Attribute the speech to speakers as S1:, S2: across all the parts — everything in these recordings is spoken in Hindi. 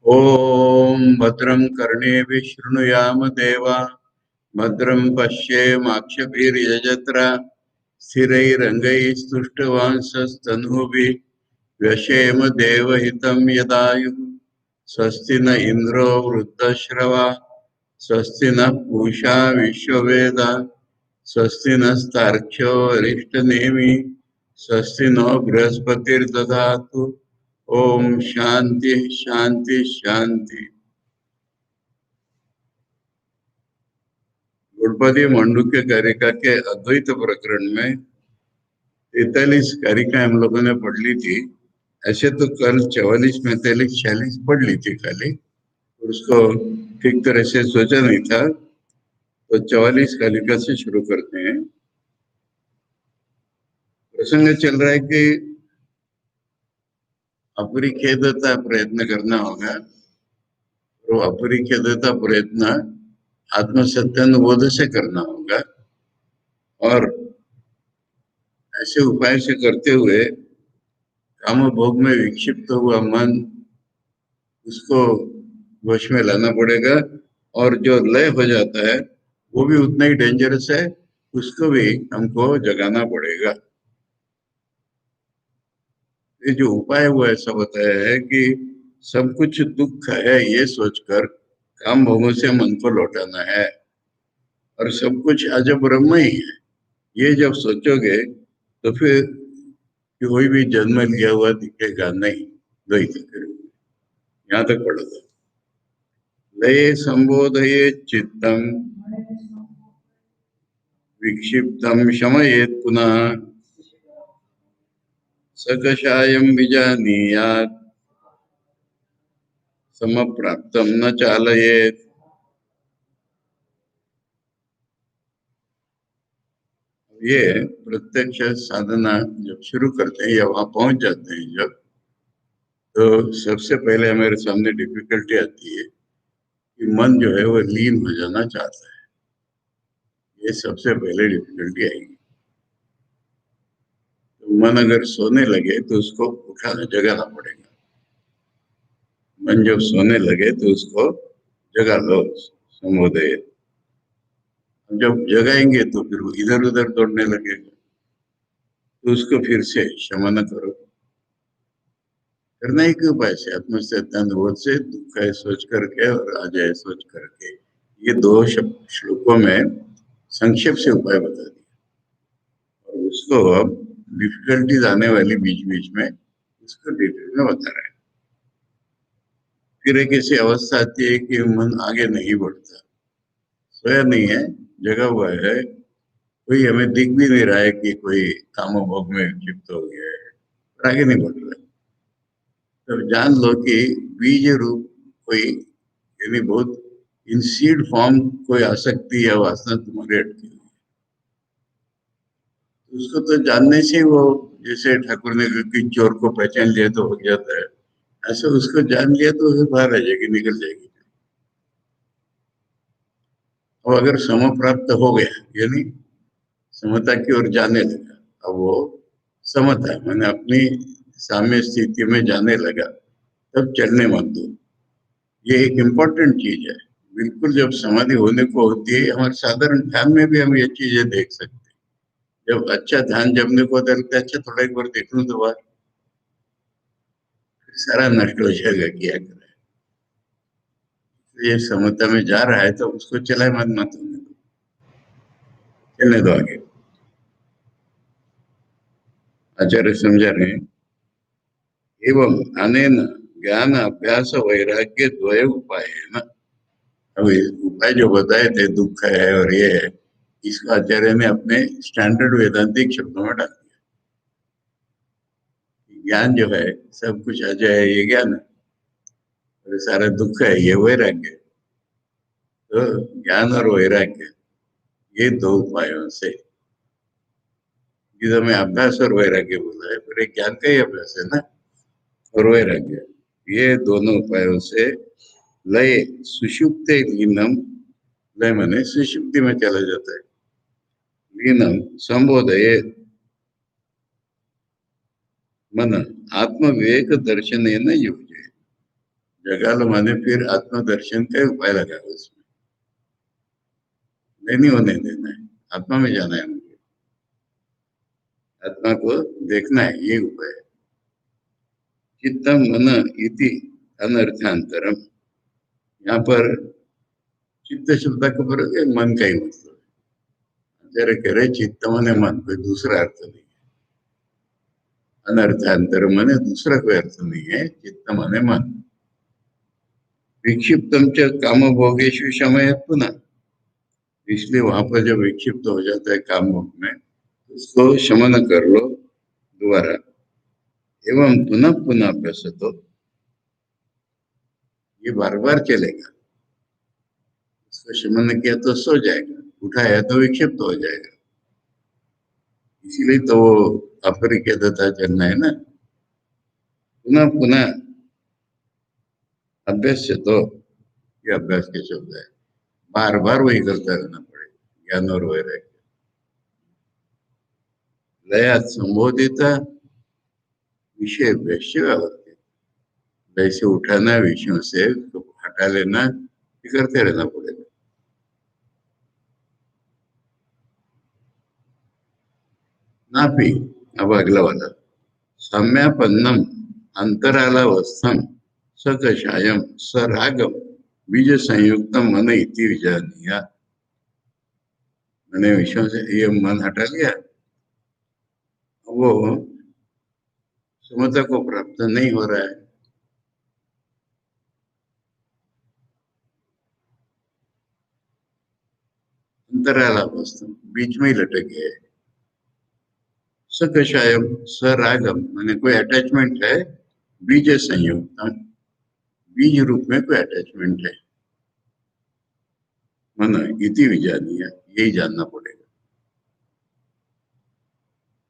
S1: ओम भद्रं कर्णेभिः शृणुयाम देवा भद्रं पश्येमाक्षभिर्यजत्रा स्थिरैरङ्गैस्तुष्टुवांसस्तनूभिः व्यशेम देवहितं यदायुः स्वस्ति न इन्द्रो वृद्धश्रवा स्वस्ति नः पूषा विश्ववेदा स्वस्ति नस्तार्क्ष्यो अरिष्टनेमि स्वस्ति नो बृहस्पतिर्दधातु ओम शांति शांति शांति। गौड़पदी मांडुक्य कारिका के अद्वैत प्रकरण में 43 कारिका हम लोगों ने पढ़ ली थी। ऐसे तो कल 44 45 46 पढ़ ली थी खाली, उसको ठीक तरह से सोचा नहीं था, तो 44 कारिका से शुरू करते हैं। प्रसंग चल रहा है कि अपरिच्छेदता प्रयत्न करना होगा, तो अपरिच्छेदता प्रयत्न आत्मसत्यानुबोध से करना होगा, और ऐसे उपाय से करते हुए काम भोग में विक्षिप्त हुआ मन उसको वश में लाना पड़ेगा, और जो लय हो जाता है वो भी उतना ही डेंजरस है, उसको भी हमको जगाना पड़ेगा। ये जो उपाय वो ऐसा बताया है कि सब कुछ दुख है ये सोचकर काम भोगों से मन को लौटाना है, और सब कुछ अजब ब्रह्म ही है ये जब सोचोगे तो फिर कोई भी जन्म लिया हुआ दिखेगा नहीं। द्वैत यहाँ तक पढ़ा था। लये संबोधये चित्तम विक्षिप्तम शमयेत् पुनः सकषायं विजानीयात् समप्राप्तं न चालयेत्। ये प्रत्यक्ष साधना जब शुरू करते हैं या वहां पहुंच जाते हैं जब, तो सबसे पहले हमारे सामने डिफिकल्टी आती है कि मन जो है वो लीन हो जाना चाहता है। ये सबसे पहले डिफिकल्टी आएगी। तो मन अगर सोने लगे तो उसको उठाना जगाना पड़ेगा। मन जब सोने लगे तो उसको जगा लो, संबोधय। जब जगाएंगे तो फिर वो इधर उधर दौड़ने लगेगा, तो उसको फिर से शमन करो। करना ही क्यों उपाय से आत्मसत्यानुबोध से दुख है सोच करके और आ जाए सोच करके। ये दो श्लोकों में संक्षेप से उपाय बता दिया, और उसको अब डिफिकल्टीज आने वाली बीच बीच में उसको डिटेल में बता रहे हैं। फिर एक ऐसी अवस्था आती है कि मन आगे नहीं बढ़ता, सोया नहीं है, जगा हुआ है, कोई हमें दिख भी नहीं रहा है कि कोई काम भोग में क्षिप्त हो गया है, और आगे नहीं बढ़ रहा। तो जान लो कि बीज रूप कोई, यानी बहुत इन सीड फॉर्म कोई आसक्ति या वासना तुम्हारे अटकी हुई है। उसको तो जानने से वो, जैसे ठाकुर ने कहा कि चोर को पहचान लिया तो हो जाता है, ऐसे उसको जान लिया तो फिर बाहर आ जाएगी, निकल जाएगी। और अगर सम प्राप्त हो गया, यानी समता की ओर जाने लगा, अब वो समता है, मैंने अपनी साम्य स्थिति में जाने लगा, तब चलने मत दो। ये एक इम्पोर्टेंट चीज है। बिल्कुल जब समाधि होने को होती है, हमारे साधारण ध्यान में भी हम ये चीजें देख सकते हैं। जब अच्छा ध्यान जमने को लगता है, अच्छा थोड़ा एक बार देख लूं तो बार सारा नष्ट हो जाएगा, क्या करे। ये समता में जा रहा है तो उसको चलाए मत होने दो, चलने दो आगे। आचार्य समझा रहे हैं, एवं अनेन ज्ञान अभ्यास वैराग्य द्वय उपाय है ना। अब उपाय जो बताए थे दुख है और ये है, इसको आचार्य ने अपने स्टैंडर्ड वेदांतिक शब्दों में डाल दिया। ज्ञान जो है सब कुछ आ जाए ये ज्ञान है, और सारा दुख है ये वैराग्य। तो ज्ञान और वैराग्य ये दो उपायों से, जिसे में अभ्यास और वैराग्य बोला है, पर ज्ञान का ही अभ्यास है ना, और वैराग्य, ये दोनों उपायों से लय सुषुप्त लीनम, लय माने सुषुप्ति में चला जाता है, लीनम संबोधये मन आत्म विवेक दर्शन न युजे, जगा लो माने फिर आत्मदर्शन का उपाय लगा उसमें, नहीं होने देना है, आत्मा में जाना है मुझे, आत्मा को देखना है, ये उपाय है। चित्तम मन इति अनर्थांतरम, यहाँ पर चित्त शब्द का प्रयोग है, मन का ही मतलब है। जरा कह रहे चित्त मन मन, कोई दूसरा अर्थ नहीं है। अनर्थांतर मन दूसरा कोई अर्थ नहीं है, चित्त मन मन। विक्षिप्तम च काम भोगेशु समय पुनः, इसलिए वहां पर जब विक्षिप्त हो जाता है काम भोग में, उसको शमन कर लो दोबारा। एवं पुनः पुनः प्रसतो, ये बार बार चलेगा। उसको शमन किया तो सो जाएगा, उठाया तो विक्षिप्त हो जाएगा। इसीलिए तो वो अपरिक्यता चलना है ना। पुनः पुनः अभ्यास से तो, ये अभ्यास के शब्द है, बार बार वही करता रहना पड़ेगा, ज्ञान और वैराग्य। लयात संबोधिता विषय वैश्य व्यवस्थित, वैसे उठाना विषयों से तो हटा लेना, ये करते रहना पड़ेगा। नापि, अब अगला वाला, साम्यापन्नम अंतरालावस्थम सकषायम सरागम बीज संयुक्तम मन इति विजानीया, मैंने विषयों से ये मन हटा लिया, वो समता को प्राप्त नहीं हो रहा है। अंतरालावस्थम, बीच में ही लटक गया है। सकषायम सरागम, मैंने कोई अटैचमेंट है, बीज संयुक्तम, बीज रूप में कोई अटैचमेंट है। मन इति विजानीय, यही जानना पड़ेगा।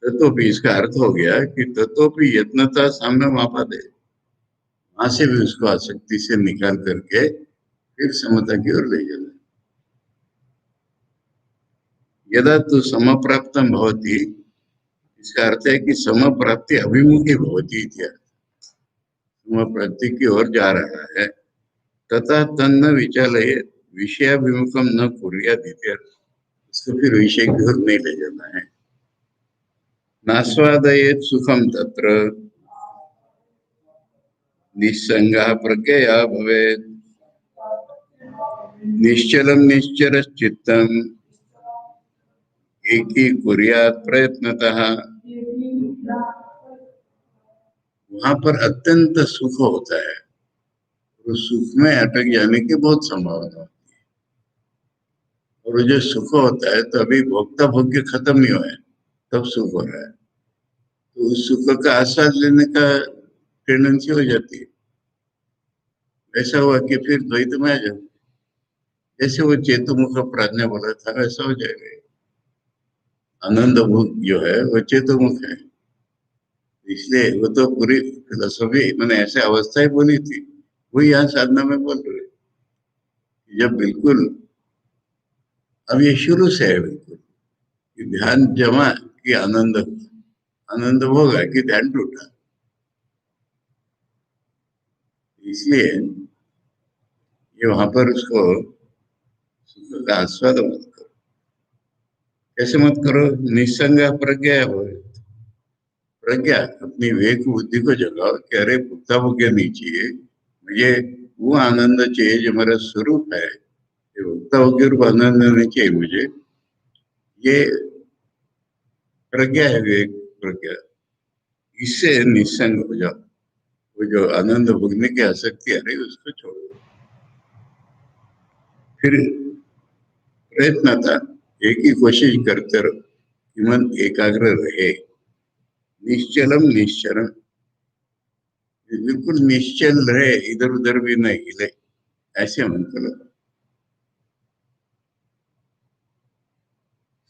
S1: तत्व भी इसका अर्थ हो गया कि तत्व भी यत्नता साम्य मापा दे, वहां से भी उसको आसक्ति से निकाल करके फिर समता की ओर ले जाना। यदा तो सम प्राप्त भवती, इसका अर्थ है कि सम प्राप्ति अभिमुखी भवती, सम प्राप्ति की ओर जा रहा है। तथा तन्न विचालय विषयाभिमुखम न कुर्यात्, उसको फिर विषय की ओर नहीं ले जाना है। नास्वादयेत् सुखम तत्र निस्संगः प्रज्ञया भवेत्, निश्चलम निश्चरश्चित्तम् एकीकुर्यात् प्रयत्नतः, वहां पर अत्यंत सुख होता है, उस सुख में अटक जाने की बहुत संभावना होती है। और जो सुख होता है तो अभी भोक्ता भोग्य खत्म नहीं हुआ है, तब सुख हो रहा है, तो उस सुख का आस्वाद लेने का टेंडेंसी हो जाती है। ऐसा हुआ कि फिर द्वैत में आ जाओ, जैसे वो चेतुमुख प्राज्ञा बोला था वैसा हो जाएगा। आनंद भूत जो है वो चेतुमुख है, इसलिए वो तो पूरी फिलोसफी मैंने ऐसे अवस्थाएं बोली थी, वो यहाँ साधना में बोल रहे हैं। जब बिल्कुल, अब ये शुरू से है बिल्कुल, कि ध्यान जमा कि आनंद, आनंद होगा कि ध्यान टूटा, इसलिए ये वहां पर उसको सुख का आस्वाद मत करो। कैसे मत करो? निसंग प्रज्ञा हो, प्रज्ञा अपनी विवेक बुद्धि को जगाओ कि अरे पुख्ता हो गया नहीं चाहिए मुझे, वो आनंद चाहिए जो मेरा स्वरूप है, ये पुख्ता हो गया रूप आनंद नहीं चाहिए मुझे, ये प्रज्ञा है, विवेक प्रज्ञा। इससे निसंग हो जाओ, वो जो आनंद भोगने की आसक्ति आ रही है उसको छोड़ो। फिर प्रयत्न था, एक ही कोशिश करते रहो कि मन एकाग्र रहे। निश्चलम निश्चरम, बिल्कुल निश्चल रहे, इधर उधर भी नहीं हिले, ऐसे मन करो।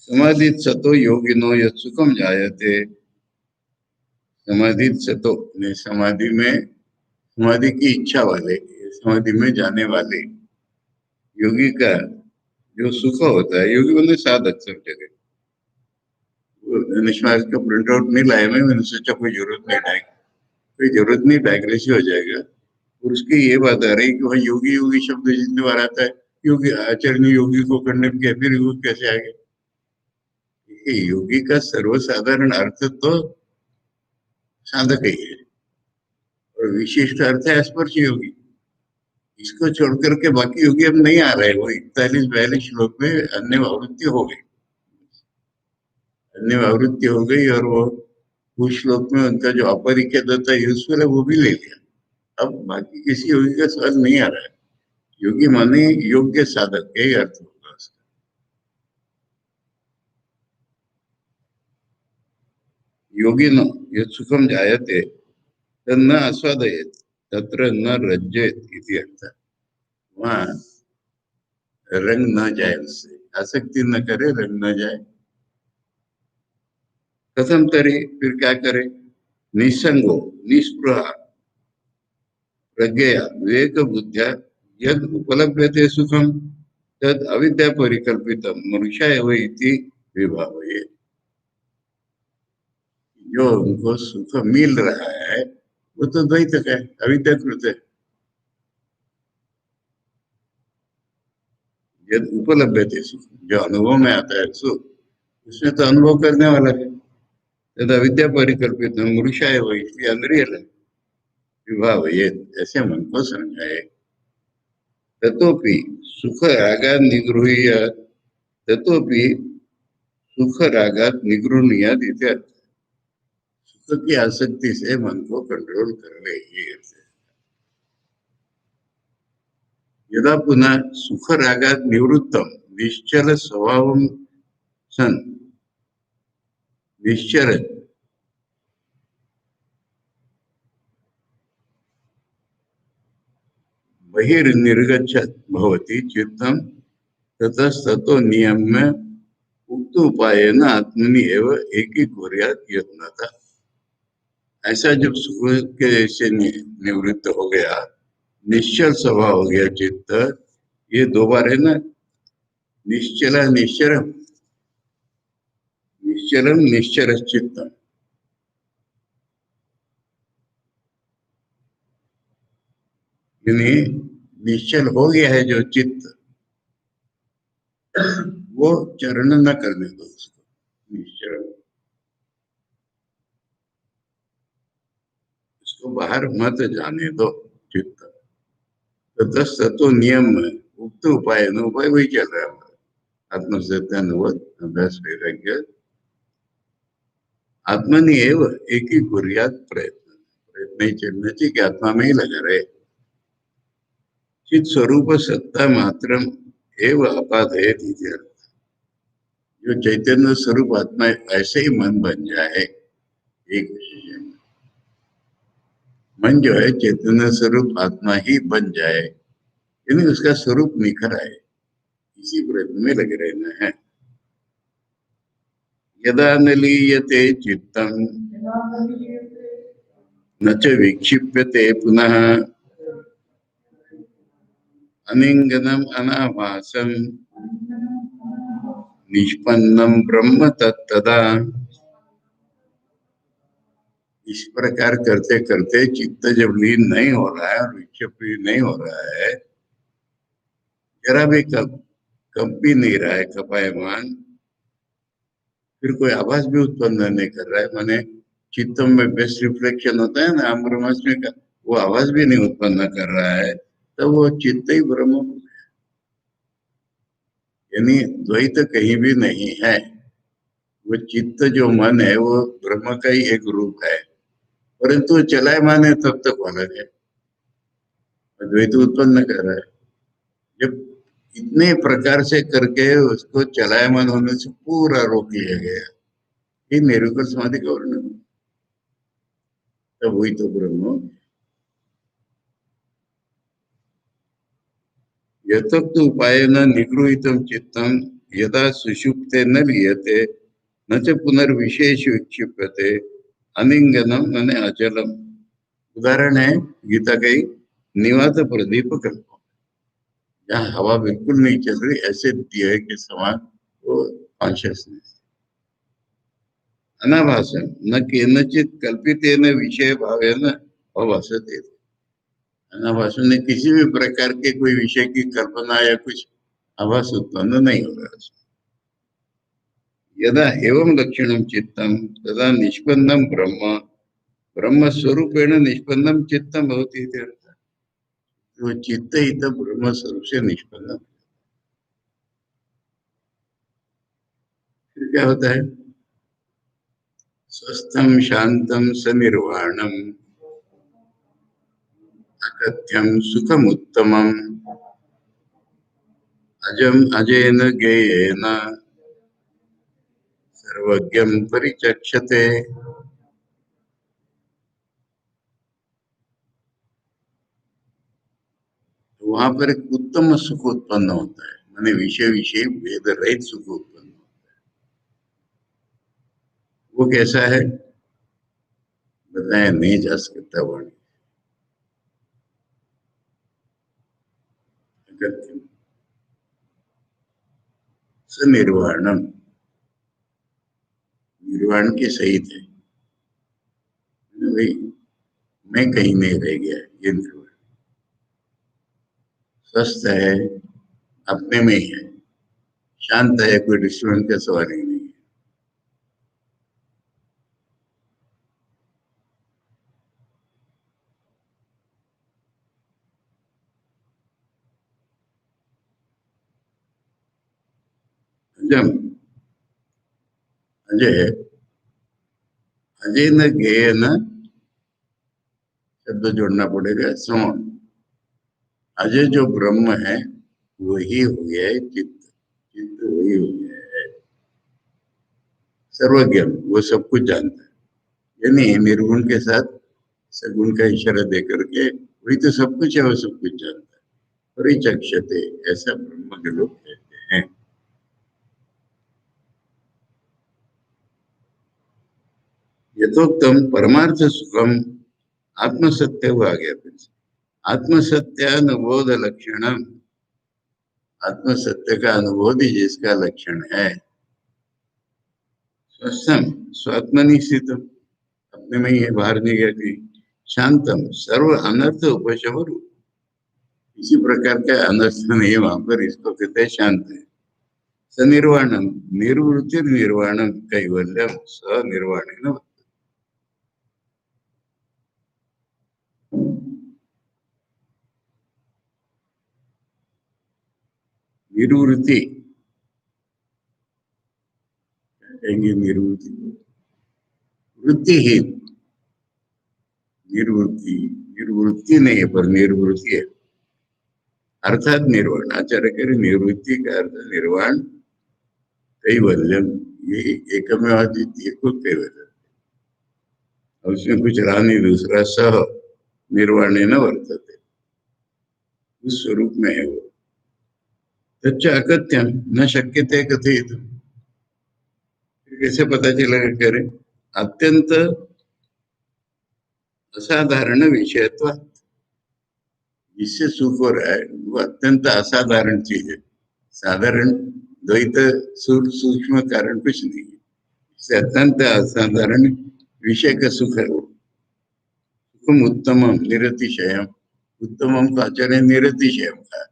S1: समाधि सतो योगिनो यत् सुखम जायते, समाधि सतो ने समाधि में, समाधि की इच्छा वाले, समाधि में जाने वाले योगी का जो सुख होता है, योगी बने साधक सब जगह। निष्मास का प्रिंट आउट नहीं लाया मैंने सोचा कोई जरूरत नहीं, डायरेक्ट कोई जरूरत नहीं, डायग्रेसी हो जाएगा। और उसकी ये बात आ रही कि वह योगी योगी शब्द जितने बार आता है, योगी आचरण योगी को करने के फिर योग कैसे आ गए? ये योगी का सर्वसाधारण अर्थ तो साधक ही है, और विशिष्ट अर्थ है स्पर्श योगी। इसको छोड़ करके बाकी योगी अब नहीं आ रहे। वो 41-42 श्लोक में अन्य आवृत्ति हो गई, अन्य आवृत्ति हो गई, और वो उस श्लोक में उनका जो अपरिच्छेदता यूजफुल है वो भी ले लिया। अब बाकी किसी योगी का सवाल नहीं आ रहा है। योगी माने योग्य साधक, यही अर्थ होगा उसका। योगिनो यत् सुखम जायते तन्न आस्वादयेत् तत्र न रज्जेत इति अर्थ। वहाँ रंग न जाए, उससे आसक्ति न करे, रंग न जाए। कथम तरी, फिर क्या करे? निसंगो, निस्पृहा, प्रज्ञया, विवेक बुद्धिया यद उपलभ्यते सुखम तद अविद्या परिकल्पितम मनुष्य एव इति विभावये। जो उनको सुख मिल रहा है वो तो द्वैत का है, अविद्याकृत है। यद उपलभ्यते सुख, जो अनुभव में आता है सुख, उसमें तो अनुभव करने वाला है। तद अविद्या परिकल्पित मनुष्य एव, इसलिए अनरियल है। विभावये, ऐसे मन को समझाए। ततोपि सुख रागात् निगृह्य, ततोपि सुख रागात् निगृह्णीयात् इति अर्थ। सुख की आसक्ति से मन को कंट्रोल कर ले, ये अर्थ है। यदा पुनः सुख रागात् निवृत्तम निश्चल स्वभावं सन, निश्चरत् बहिर्निर्गच्छत् भवति चित्तं, ततस्ततो नियम्य उक्त उपायेन आत्मनि एव एकीकुर्यात् यत्नतः। ऐसा जब सुख के से निवृत्त हो गया, निश्चल स्वभाव हो गया चित्त, ये दो बार है ना, निश्चला निश्चरम, निश्चलम निश्चर चित्तम। यानी निश्चल हो गया है जो चित्त, वो चरण न करने दो उसको, निश्चल, उसको बाहर मत जाने दो चित्त। तो 10 तत्व नियम में उक्त उपाय न, उपाय वही चल रहा है हमारा, आत्मसत्यानुवद अभ्यास वैराग्य आत्मनि एव एक ही कुर्यात प्रयत्न, प्रयत्न ही चलना चाहिए कि आत्मा में ही लगा रहे। चित स्वरूप सत्ता मात्रम एव अपादयत इति अर्थ। जो चैतन्य स्वरूप आत्मा ऐसे ही मन बन जाए, एक विशेष है। मन जो है चैतन्य स्वरूप आत्मा ही बन जाए, यानी उसका स्वरूप निखर आए, इसी प्रयत्न में लगे रहना है। यदा न लीयते चित्तम न च विक्षिप्यते पुनः अनिंगनम अनाभासम निष्पन्नम ब्रह्म तत्तदा। इस प्रकार करते करते चित्त जब लीन नहीं हो रहा है और विक्षेपित नहीं हो रहा है, जरा भी कब भी नहीं रहा है कपायमान, फिर कोई आभास भी उत्पन्न नहीं कर रहा है, माने चित्तम में बेस्ट रिफ्लेक्शन होता है ना ब्रह्मास्मि का, वो आवाज भी नहीं उत्पन्न कर रहा है, तो वो चित्त ही ब्रह्म, यानी द्वैत कहीं भी नहीं है। वो चित्त जो मन है वो ब्रह्म का ही एक रूप है, परंतु चलायमान है तब तक अलग है, द्वैत उत्पन्न कर रहा है। जब इतने प्रकार से करके उसको चलायमान होने से पूरा रोक लिया गया, ये निरुक्त समाधि का वर्णन, तब वही तो ब्रह्म। यथोक्त उपायेन निगृहीतं चित्तं यदा सुषुप्ते न लीयते न च पुनर्विशेष विक्षिप्यते अनिंगनम माने अचलम। उदाहरण है गीता का ही निवात प्रदीप कल्प, जहाँ हवा बिल्कुल नहीं चल रही, ऐसे दिए के समान वो कॉन्शियसनेस। अनाभासन न केनचित कल्पितेन विषय भावेन अभासते, अनाभासों ने किसी भी प्रकार के कोई विषय की कल्पना या कुछ आभास उत्पन्न नहीं हो रहा है। यदा एवं लक्षणम चित्तम तदा निष्पन्नम ब्रह्म ब्रह्म स्वरूपेण निष्पन्नम चित्तम भवति इति अर्थः। वो चित्त ही तो ब्रह्म स्वरूप से निष्पन्न, फिर क्या होता है? स्वस्थम शांतम सनिर्वाणम अकथ्यम सुखम उत्तमम अजम अजेन ज्ञेयेन सर्वज्ञम परिचक्षते। तो वहां पर एक उत्तम सुख उत्पन्न होता है, माने विषय विषय भेद रहित सुख उत्पन्न होता है। वो कैसा है बताया नहीं जा सकता वाणी। अकथ्यम सनिर्वाणम, निर्वाण के सहित है भाई, मैं कहीं नहीं रह गया, ये निर्वाण। स्वस्थ है, अपने में ही है, शांत है, कोई डिस्टर्बेंस का सवाल ही नहीं है। जब अजय, अजय न ज्ञेय न शब्द जोड़ना पड़ेगा, सम। अजय जो ब्रह्म है वही हो गया है चित्त, चित्त वही हो गया है सर्वज्ञ, वो सब कुछ जानता है। यानी निर्गुण के साथ सगुण का इशारा दे करके वही तो सब कुछ है, वो सब कुछ जानता है। परिचक्षते, ऐसा ब्रह्म के लोग कहते हैं। यथोक्तम परमार्थ सुखम आत्मसत्य हुआ गया फिर से। आत्मसत्यानुबोध लक्षण, आत्मसत्य का अनुबोध ही जिसका लक्षण है, स्वस्थम स्वात्मनि स्थितम, अपने में ही है, बाहर नहीं गया कहीं। शांतम सर्व अनर्थ उपशम, किसी प्रकार का अनर्थ नहीं है वहां पर, इसको कहते हैं शांत है। सनिर्वाणम निर्वृत्ति निर्वाणम कैवल्यम स निर्वाणेन। निर्वृत्ति कहेंगे, निर्वृत्ति वृत्तिहीन, निर्वृत्ति निर्वृत्ति नहीं है पर निर्वृत्ति है, अर्थात निर्वाण। आचार्य कह रहे निर्वृत्ति का अर्थ निर्वाण कैवल्यम, ये एकमेवाद्वितीय को कैवल्य, और उसमें कुछ रहा नहीं, दूसरा सह निर्वाणे न वर्तते, उस स्वरूप में है वो। तच्च अकथ्यम न शक्यते कथित, कैसे पता चलेगा? करे अत्यंत असाधारण विषयत्व, जिससे सुख हो रहा है वो अत्यंत असाधारण चीज है। साधारण द्वैत सूक्ष्म कारण कुछ नहीं है, इससे अत्यंत असाधारण विषय का सुख है वो। सुखम उत्तमम निरतिशयम, उत्तमम का आचार्य निरतिशयम का,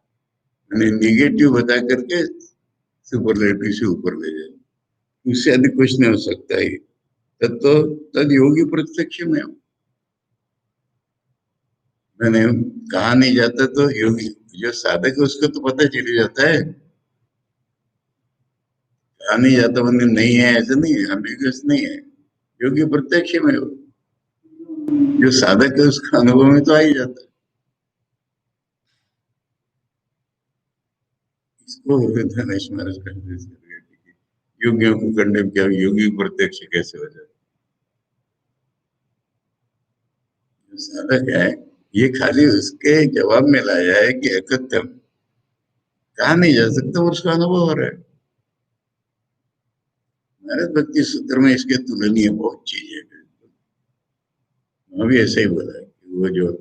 S1: मैंने निगेटिव बता करके सुपरलेटिव से ऊपर ले जाए, उससे अधिक कुछ नहीं हो सकता है। तद तो तद योगी प्रत्यक्ष में, मैंने कहा नहीं जाता तो योगी जो साधक है उसको तो पता चल जाता है, कहा नहीं जाता मैंने नहीं है, ऐसा नहीं है, अम्बिगस नहीं है, योगी प्रत्यक्ष में हो। जो साधक है उसका अनुभव में तो आ ही जाता है। इसको धनेश महाराज कंफ्यूज कर गए कि योगियों को कंडेम किया, योगी प्रत्यक्ष कैसे हो जाए? जो साधक है ये खाली उसके जवाब में लाया है कि एकत्व कहा नहीं जा सकता और उसका अनुभव हो रहा है। महाराज भक्ति सूत्र में इसके तुलनीय बहुत चीज है, वहां भी ऐसा ही बोला है कि वो जो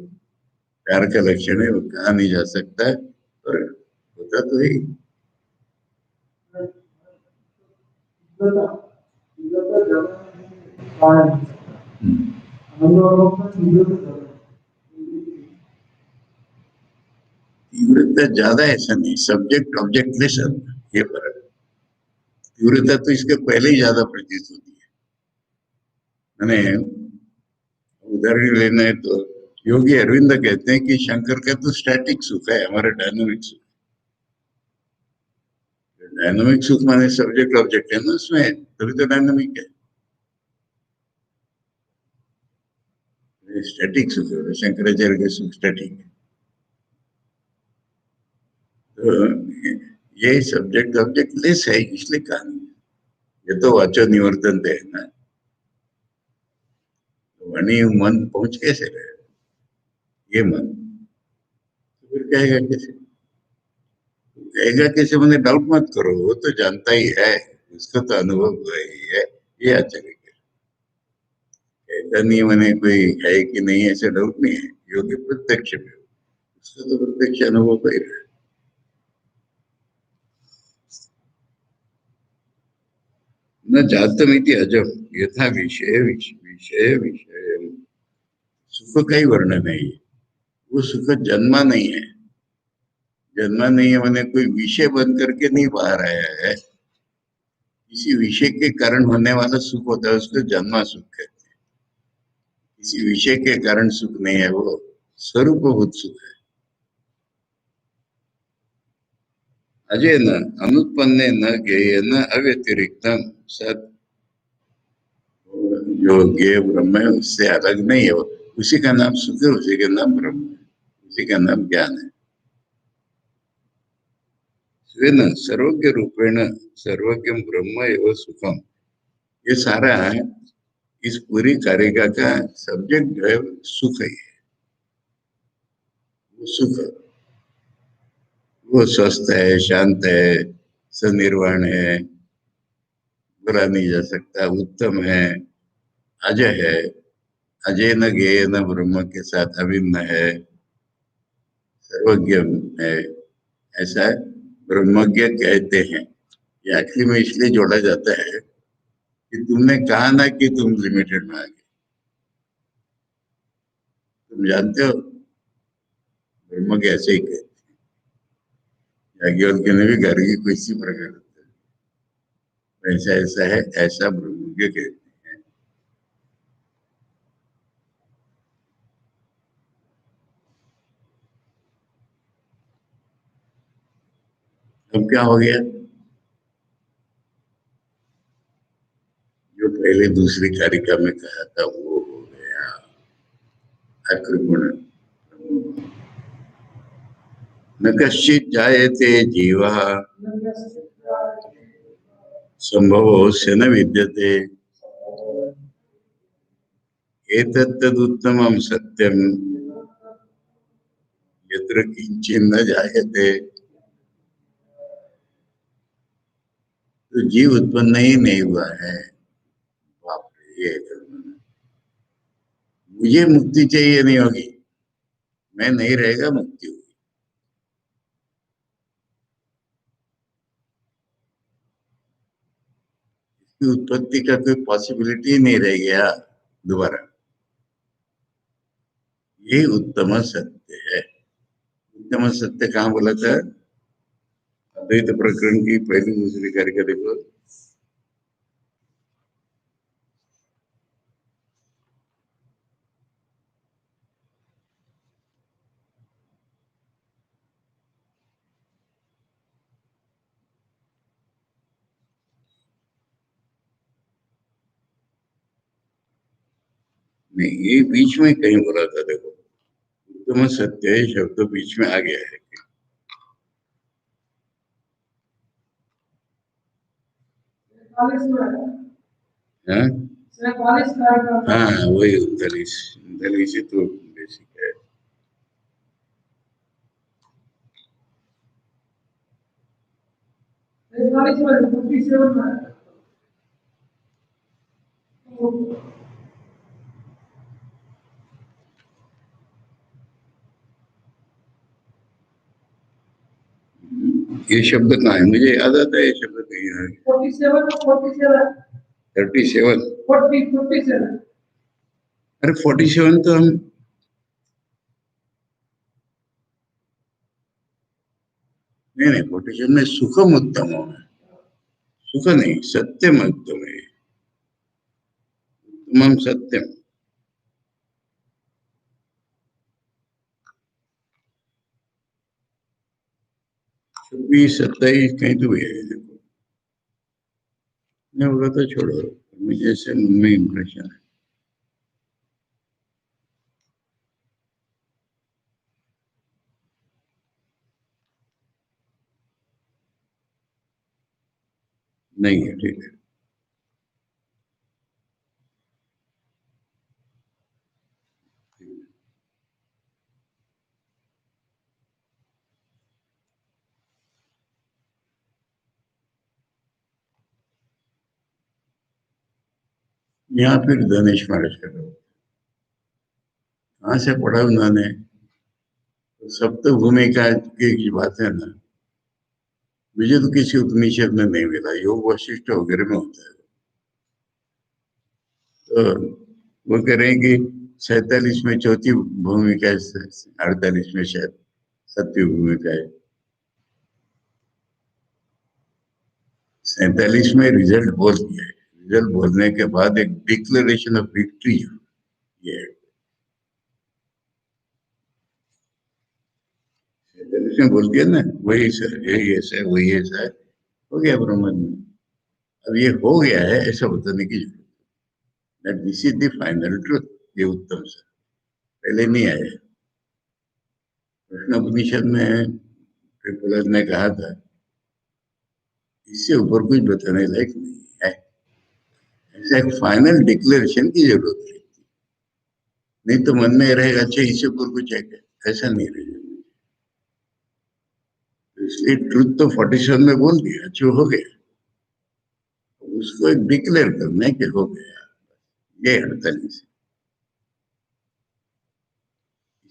S1: प्यार का लक्षण है वो कहा नहीं जा सकता है, पर होता तो है। हम्म। तीव्रता ज्यादा ऐसा नहीं, सब्जेक्ट ऑब्जेक्टलेस ये फर्क। तीव्रता तो इसके पहले ही ज्यादा प्रतीत होती है। मैंने उदाहरण लेना है तो योगी अरविंद कहते हैं कि शंकर का तो स्टैटिक सुख है, हमारा डायनामिक सुख। डायनामिक सुख माने सब्जेक्ट ऑब्जेक्ट है ना उसमें, तभी तो डायनामिक है। स्टैटिक सुख है, शंकराचार्य का सुख स्टैटिक है। तो ये सब्जेक्ट ऑब्जेक्ट लेस है, इसलिए कहानी। ये तो वाचो निवर्तन है ना, वाणी मन पहुंच कैसे रहे ये मन, तो फिर कहेगा कैसे? कहेगा कैसे मैंने डाउट मत करो, वो तो जानता ही है, उसका तो अनुभव हुआ ही है। ये आचार्य कहता नहीं मैंने कोई है कि नहीं, ऐसा डाउट नहीं है, योग्य प्रत्यक्ष में उसका तो प्रत्यक्ष अनुभव कर रहा है। न जातमिति अजम यथा विषय विषय विषय। सुख का ही वर्णन है ये। वो सुख जन्मा नहीं है, जन्मा नहीं है मैंने कोई विषय बन करके नहीं बाहर आया है। किसी विषय के कारण होने वाला सुख होता है, उसको जन्मा सुख कहते हैं। किसी विषय के कारण सुख नहीं है, वो स्वरूपभूत सुख है। अजय न अनुत्पन्ने न ज्ञेय न अव्यतिरिक्तम सत, जो ज्ञेय ब्रह्म है उससे अलग नहीं है वो। उसी का नाम सुख है, उसी का नाम ब्रह्म है, उसी का नाम ज्ञान है। स्वेन सर्वज्ञ रूपेण सर्वज्ञ ब्रह्म एवं सुखम। ये सारा इस पूरी कारिका का सब्जेक्ट जो है सुख है। वो सुख, वो स्वस्थ है, शांत है, सनिर्वाण है, बुरा नहीं जा सकता, उत्तम है, अजय है, अजय न ज्ञेय न ब्रह्म के साथ अभिन्न है, सर्वज्ञ है, ऐसा ब्रह्मज्ञ कहते हैं। ये आखिरी में इसलिए जोड़ा जाता है कि तुमने कहा ना कि तुम लिमिटेड में आ गए। तुम जानते हो ब्रह्मज्ञ ऐसे ही कहते हैं, याज्ञवल्क्य ने भी गार्गी को इसी प्रकार ऐसा ऐसा है, ऐसा ब्रह्मज्ञ कहते हैं। अब क्या हो गया? जो पहले दूसरी कारिका में कहा था वो हो गया अकृपण। न कश्चित जायते जीवः संभवोऽस्य न विद्यते, एतत्तदुत्तमं सत्यं यत्र किंचिन्न जायते। तो जीव उत्पन्न ही नहीं हुआ है। बाप रे, ये मुझे मुक्ति चाहिए नहीं होगी, मैं नहीं रहेगा मुक्ति होगी। इसकी उत्पत्ति का कोई पॉसिबिलिटी नहीं रह गया दोबारा। ये उत्तम सत्य है। उत्तम सत्य कहाँ बोला था? अद्वैत प्रकरण की पहली दूसरी कारिका देखो। नहीं, ये बीच में कहीं बोला था देखो, उत्तम सत्य शब्द बीच में आ गया है। हाँ हाँ, वही उनतालीस उनतालीस ही तो बेसिक है। ये शब्द कहाँ है? मुझे याद आता है ये शब्द कहीं है। 37 अरे 47 तो हम नहीं नहीं, कोटेशन में सुखम उत्तम है, सुख नहीं, सत्यम उत्तम है, उत्तमम सत्यम। 26 27 कहीं तो भी है देखो, नहीं होगा तो छोड़ो, मुझे ऐसे मन में इम्प्रेशन है। नहीं है, ठीक है। यहाँ फिर धनेश महाराज का करो, कहाँ से पढ़ा उन्होंने? तो सप्त भूमिका की बात है ना, मुझे तो किसी उपनिषद में नहीं मिला, योग वशिष्ठ वगैरह में होता है। तो वो कह रहे हैं कि 47 में चौथी भूमिका है, 48 में शायद सातवीं भूमिका है। 47 में रिजल्ट बोल दिया है, रिजल्ट बोलने के बाद एक डिक्लेरेशन ऑफ विक्ट्री, ये 47 में बोल दिया ना, वही सर, यही ऐसा है, वही ऐसा है, हो गया ब्रह्म में। अब ये हो गया है ऐसा बताने की जरूरत, that this is the final truth, ये उत्तम सर पहले नहीं आया। कृष्ण उपनिषद में प्रहलाद ने कहा था, इससे ऊपर कुछ बताने लायक नहीं है, ऐसा एक फाइनल डिक्लेरेशन की जरूरत है। नहीं तो मन में रहेगा अच्छा इससे ऊपर कुछ है क्या, ऐसा नहीं रहेगा। तो इसलिए ट्रुथ तो 47 में बोल दिया, जो हो गया उसको एक डिक्लेयर करना है कि हो गया, ये 48।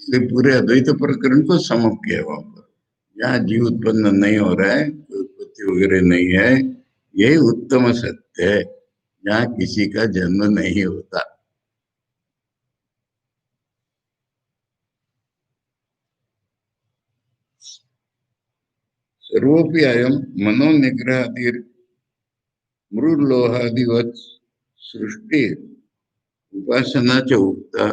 S1: इसलिए पूरे अद्वैत प्रकरण को समाप्त किया वहां पर, यहाँ जीव उत्पन्न नहीं हो रहा है, कोई उत्पत्ति वगैरह नहीं है, यही उत्तम सत्य है, जहाँ किसी का जन्म नहीं होता। सर्वोपि अयम मनोनिग्रहादि मृलोहादिवत् सृष्टि उपासना च उक्ता।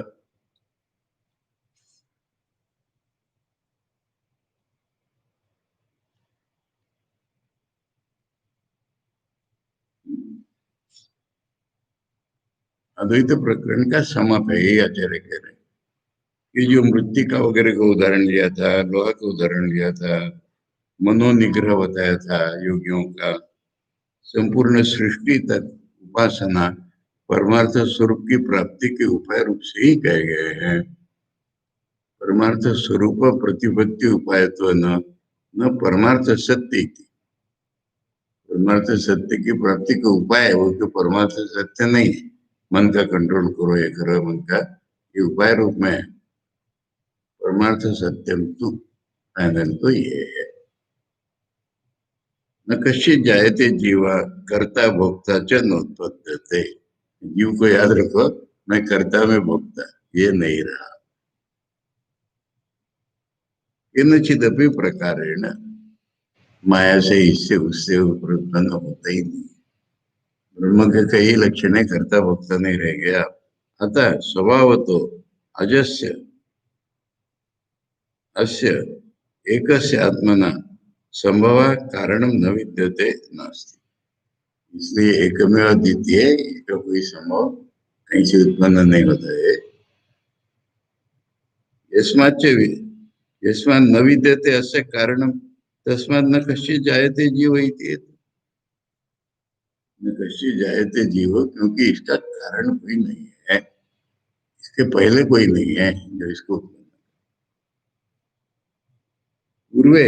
S1: अद्वैत प्रकरण का समाप है, यही आचार्य कह रहे हैं। ये जो मृत्तिका वगैरह का उदाहरण लिया था, लोहा का उदाहरण लिया था, मनोनिग्रह बताया था योगियों का, संपूर्ण सृष्टि तक उपासना परमार्थ स्वरूप की प्राप्ति के उपाय रूप से ही कहे गए हैं। परमार्थ स्वरूप प्रतिपत्ति उपाय तो न, न परमार्थ सत्य की, परमार्थ सत्य की प्राप्ति का उपाय है वो, तो परमार्थ सत्य नहीं है। मन का कंट्रोल करो, ये करो, मन का ये उपाय रूप में है। परमार्थ सत्यम तू फाइनल तो ये है। न कश्चित जायते जीवा कर्ता भोक्ता च नोत्पद्यते। जीव को याद रखो, मैं कर्ता में भोक्ता, ये नहीं रहा। किंचिदपि प्रकारेण, माया से इससे उससे ऊपर उत्पन्न होता ही नहीं। ब्रह्म के कई लक्षण है, कर्ता भोक्ता नहीं रह गया। अतः स्वभाव तो अजस्य अस्य एकस्य आत्मना संभव कारणम न विद्यते नास्ति। इसलिए एकमेव द्वितीय, एक कोई संभव कहीं से उत्पन्न नहीं होता है। यस्माच्च यस्मात् न विद्यते अस्य कारणम तस्मात् न कश्चित् जायते जीव इति। न कश्चित् जायते जीव, क्योंकि इसका कारण कोई नहीं है, इसके पहले कोई नहीं है जो इसको। पूर्वे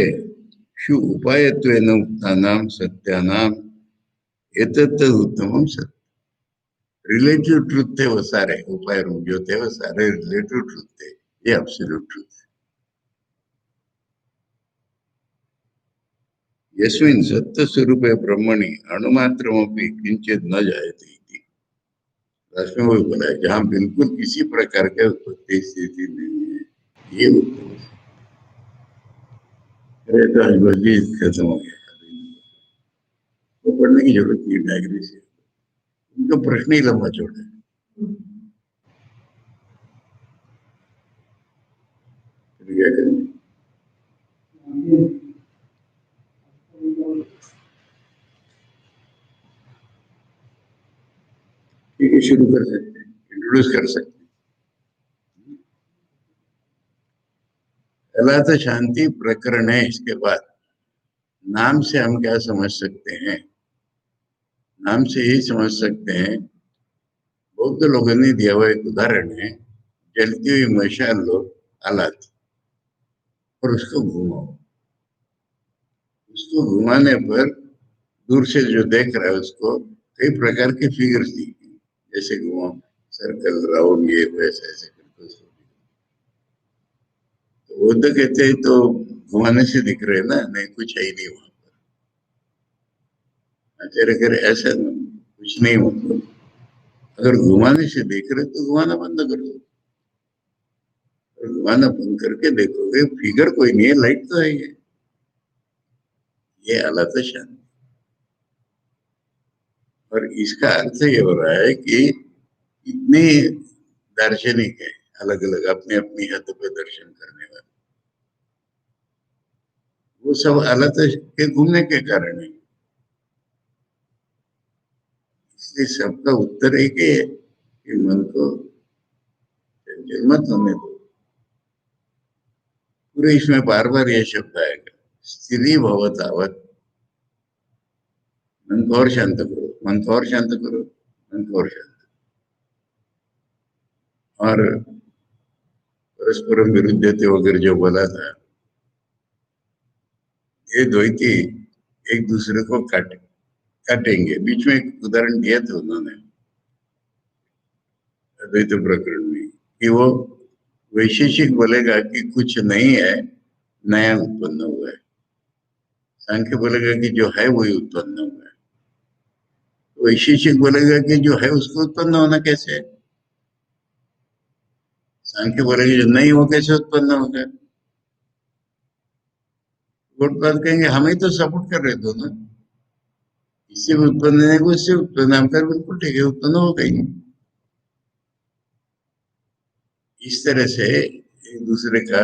S1: शु उपायत्वेन उक्तानां सत्यानाम एतत् उत्तमम सत्य। रिलेटिव ट्रुथ थे वो सारे, उपाय रूप जो थे वो सारे रिलेटिव ट्रुथ थे, ये एब्सोल्यूट ट्रुथ। यस्मिन् सत्य स्वरूपे ब्रह्मणि अणुमात्रमपि किंचित न जायते इति। लास्ट में वही बोला है, जहाँ बिल्कुल किसी प्रकार के उत्पत्ति स्थिति नहीं है, ये उत्तम है। अरे तो आज बस भी खत्म हो गया, वो पढ़ने की जरूरत नहीं डायग्री से, उनका प्रश्न ही लंबा चौड़ा है। फिर क्या करेंगे? ठीक है, शुरू कर सकते हैं, इंट्रोड्यूस कर सकते हैं। पहला तो शांति प्रकरण है, इसके बाद नाम से हम क्या समझ सकते हैं? नाम से यही समझ सकते हैं, बौद्ध लोगों ने दिया हुआ एक उदाहरण है, जलती हुई मशाल लो, हालात, और उसको घुमाओ। उसको घुमाने पर दूर से जो देख रहा है उसको कई प्रकार के फिगर्स दिखे, जैसे घुमाओ, सर्कल, राउंड, ये वैसे ऐसे करके उसको। तो वो तो कहते हैं तो घुमाने से दिख रहे हैं ना, नहीं कुछ है ही नहीं वहां पर। तेरे करे ऐसा कुछ नहीं, मतलब अगर घुमाने से देख रहे तो घुमाना बंद कर दो, और घुमाना बंद करके देखोगे फिगर कोई नहीं है, लाइट तो है ये हालत है शांति। और इसका अर्थ ये हो रहा है कि इतने दार्शनिक है, अलग अलग अपने अपनी हद पे दर्शन करने वाले, वो सब हालत के घूमने के कारण है। इसलिए सबका उत्तर एक ही है कि मन को चंचल मत होने दो। पूरे इसमें बार बार ये शब्द आएगा, स्थिति भवतावत, मन को और शांत करो, मन को और शांत करो, मन को और शांत। और परस्परम विरुद्ध वगैरह जो बोला था, ये द्वैती एक दूसरे को काटेंगे। बीच में एक उदाहरण दिया था उन्होंने अद्वैत प्रकरण में, कि वो वैशेषिक बोलेगा कि कुछ नहीं है, नया उत्पन्न हुआ है। सांख्य बोलेगा कि जो है वही उत्पन्न हुआ है। वैशेषिक बोलेगा कि जो है उसको उत्पन्न होना कैसे है। सांख्य बोलेगा जो नहीं हो कैसे उत्पन्न होगा। गुट बात कहेंगे हम ही तो सपोर्ट कर रहे दोनों, इससे भी उत्पन्न नहीं को इससे उत्पन्न, हम कर बिल्कुल ठीक है, उत्पन्न हो गई। इस तरह से एक दूसरे का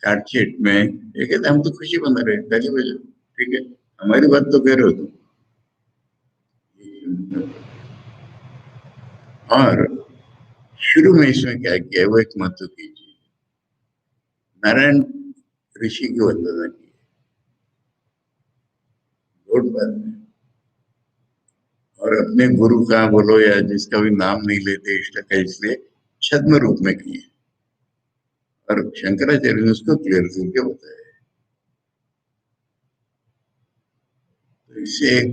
S1: काटछेट में ये कहते हम तो खुशी बना रहे हैं, ताली बजाओ, ठीक है, हमारी बात तो कह रहे हो तुम। और शुरू में इसमें क्या किया है, वो एक महत्व की चीज, नारायण ऋषि की वंदना की, बहुत बात में। और अपने गुरु का बोलो या जिसका भी नाम नहीं लेते इष्ट का, इसलिए छद्म रूप में किए। और शंकराचार्य ने उसको क्लियर करके बताया। तो इससे एक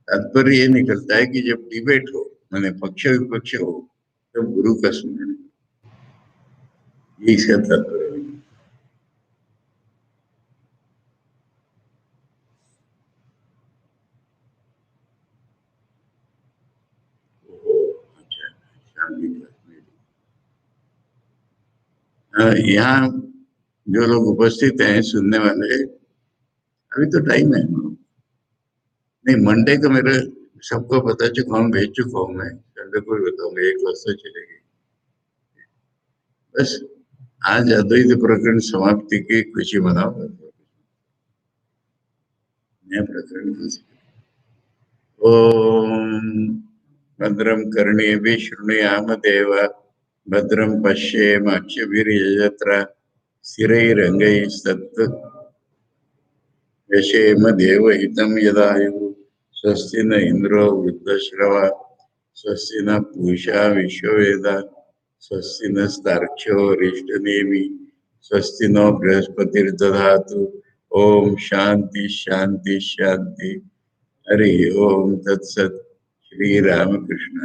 S1: तात्पर्य ये निकलता है कि जब डिबेट हो, माने पक्ष विपक्ष हो, तो गुरु का स्मरण, ये इसका तात्पर्य है। अच्छा, शाम की क्लास में यहाँ जो लोग उपस्थित हैं सुनने वाले, अभी तो टाइम है नहीं, मंडे को मेरे सबको पता चुका हूँ, भेज चुका हूँ मैं, संडे को ही बताऊंगा, एक क्लास तो चलेगी बस। आज अद्वैत प्रकरण समाप्ति की खुशी मनाओ, नया प्रकरण खुशी। ओम भद्रम कर्णेभिः शृणुयाम देवा, भद्रम पश्येमाक्षभिर्यजत्रा, स्थिरैरङ्गैस्तत् यशेम देवहितं यदायुः। स्वस्ति न इंद्रो वृद्धश्रवा, स्वस्ति न पूषा विश्ववेदा, स्वस्ति नस्तार्क्ष्यो अरिष्टनेमि, स्वस्ति नो बृहस्पतिर्दधातु। ओम शांति शांति शांति। हरि ओम तत्सत। श्री रामकृष्ण।